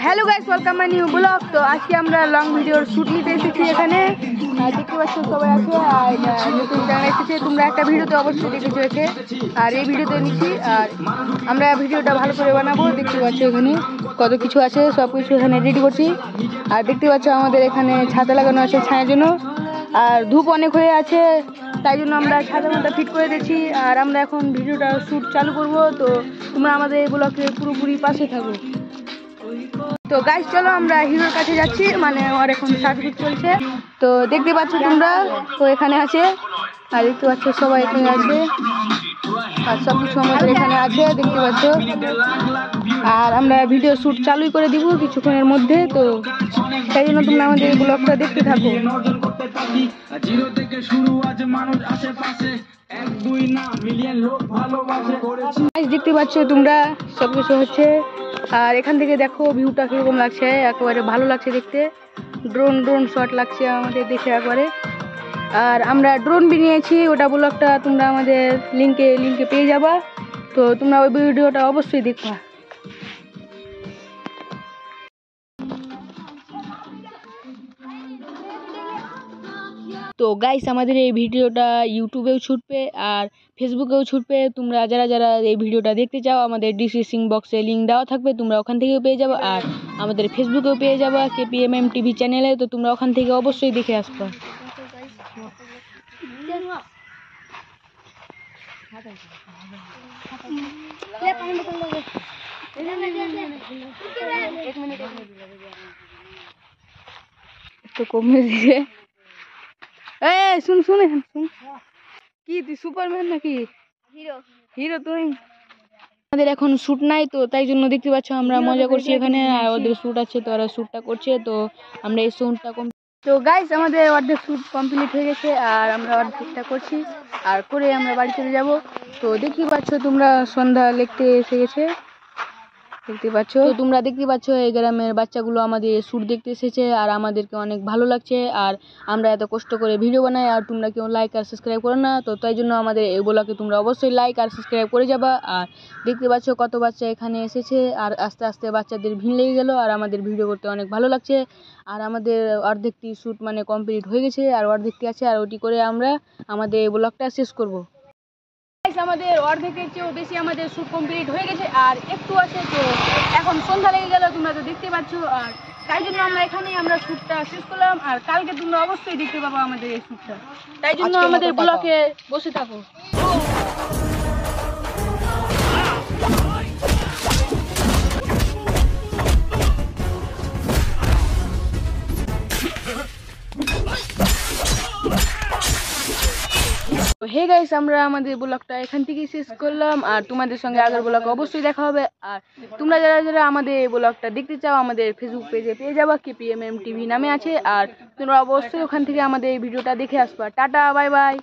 Hello guys, welcome my new blog. তো আজকে আমরা লং ভিডিওর শ্যুট নিতে এসেছি এখানে। দেখতে পাচ্ছ সবাই আছে, আর নতুন চ্যানেল এসেছে, তোমরা একটা ভিডিওতে অবশ্যই দেখেছো একে। আর এই ভিডিওতে নিচ্ছি, আর আমরা ভিডিওটা ভালো করে বানাবো। দেখতে পাচ্ছ এখানে কত কিছু আছে, সব কিছু এখানে রেডি করছি। আর দেখতে পাচ্ছ আমাদের এখানে ছাতা লাগানো আছে ছায়ার জন্য, আর ধূপ অনেক হয়ে আছে, তাই জন্য আমরা ছাতার মধ্যে ফিট করে দিচ্ছি। আর আমরা এখন ভিডিওটা শ্যুট চালু করব। তো তোমরা আমাদের এই ব্লগে পুরোপুরি পাশে থাকো। তো গাইস চলো আমরা হিরোর কাছে যাচ্ছি, মানে ওর এখন সার্টিফিকেট চলছে। তো দেখতে পাচ্ছ তোমরা, তো এখানে আছে, আর দেখতে পাচ্ছ সবাই এখানে আছে, আর সব কিছু আমাদের এখানে আছে দেখতে পাচ্ছ। আর আমরা ভিডিও শ্যুট চালুই করে দিব কিছুক্ষণের মধ্যে, তো তাই জন্য তোমরা আমাদের এই ব্লগটা দেখতে থাকো। দেখতে পাচ্ছ তোমরা সব কিছু হচ্ছে, আর এখান থেকে দেখো ভিউটা কিরকম লাগছে, একেবারে ভালো লাগছে দেখতে। ড্রোন শট লাগছে আমাদের দেখে একবারে। আর আমরা ড্রোন নিয়েছি, ওটা ব্লগটা তোমরা আমাদের লিঙ্কে পেয়ে যাবা। তো তোমরা ওই ভিডিওটা অবশ্যই দেখবা। তো গাইস আমাদের এই ভিডিওটা ইউটিউবেও ছুটবে আর ফেসবুকেও ছুটবে। তোমরা যারা এই ভিডিওটা দেখতে চাও, আমাদের ডিসক্রিপশন বক্সে লিঙ্ক দেওয়া থাকবে, তোমরা ওখান থেকেও পেয়ে যাবে। আর আমাদের ফেসবুকেও পেয়ে যাবা KPMM টিভি চ্যানেলে, তো তোমরা ওখান থেকে অবশ্যই দেখে আসবা। তো কমে দিছে। শুন কি তুই সুপারম্যান নাকি হিরো? তুই আমাদের এখন শ্যুট নাই, তো তাই জন্য দেখতে পাচ্ছ আমরা মজা করছি এখানে। আর ওদের শ্যুট আছে, তো ওরা শ্যুটটা করছে, তো আমরা এই শ্যুটটা তো গাইস আমাদের অর্ধেক শ্যুট কমপ্লিট হয়ে গেছে, আর আমরা অর্ধেকটা করছি, আর করে আমরা বাড়ি চলে যাব। তো দেখতে পাচ্ছ তোমরা সন্ধ্যা লেগতে এসে গেছে, দেখতে পাচ্ছ। তো তোমরা দেখতে পাচ্ছ এই গ্রামের বাচ্চাগুলো আমাদের শ্যুট দেখতে এসেছে, আর আমাদেরকে অনেক ভালো লাগছে। আর আমরা এত কষ্ট করে ভিডিও বানাই, আর তোমরা কেউ লাইক আর সাবস্ক্রাইব করো না, তো তাই জন্য আমাদের এগুলোকে তোমরা অবশ্যই লাইক আর সাবস্ক্রাইব করে যাবা। আর দেখতে পাচ্ছ কত বাচ্চা এখানে এসেছে, আর আস্তে আস্তে বাচ্চাদের ভিড় লেগে গেল, আর আমাদের ভিডিও করতে অনেক ভালো লাগছে। আর আমাদের অর্ধেকটি শ্যুট মানে কমপ্লিট হয়ে গেছে, আর অর্ধেকটি আছে, আর ওটি করে আমরা আমাদের এই ব্লগটা শেষ করব। আমাদের অর্ধেকের চেয়েও বেশি আমাদের শ্যুট কমপ্লিট হয়ে গেছে, আর একটু আছে। তো এখন সন্ধ্যা লেগে গেল, তোমরা তো দেখতে পাচ্ছ, আর তাই জন্য আমরা এখানেই আমরা শ্যুটটা শেষ করলাম। আর কালকে তোমরা অবশ্যই দেখতে পাবো আমাদের এই শ্যুটটা, তাই জন্য আমাদের ব্লগে বসে থাকো। হে গাইস, আমরা আমাদের ব্লগটা এখান থেকেই শেষ করলাম, আর তোমাদের সঙ্গে আগের ব্লগ অবশ্যই দেখা হবে। আর তোমরা যারা আমাদের এই ব্লগটা দেখতে চাও, আমাদের ফেসবুক পেজে পেয়ে যাবা, KPMM টিভি নামে আছে। আর তোমরা অবশ্যই ওখান থেকে আমাদের এই ভিডিওটা দেখে আসবা। Tata, bye bye.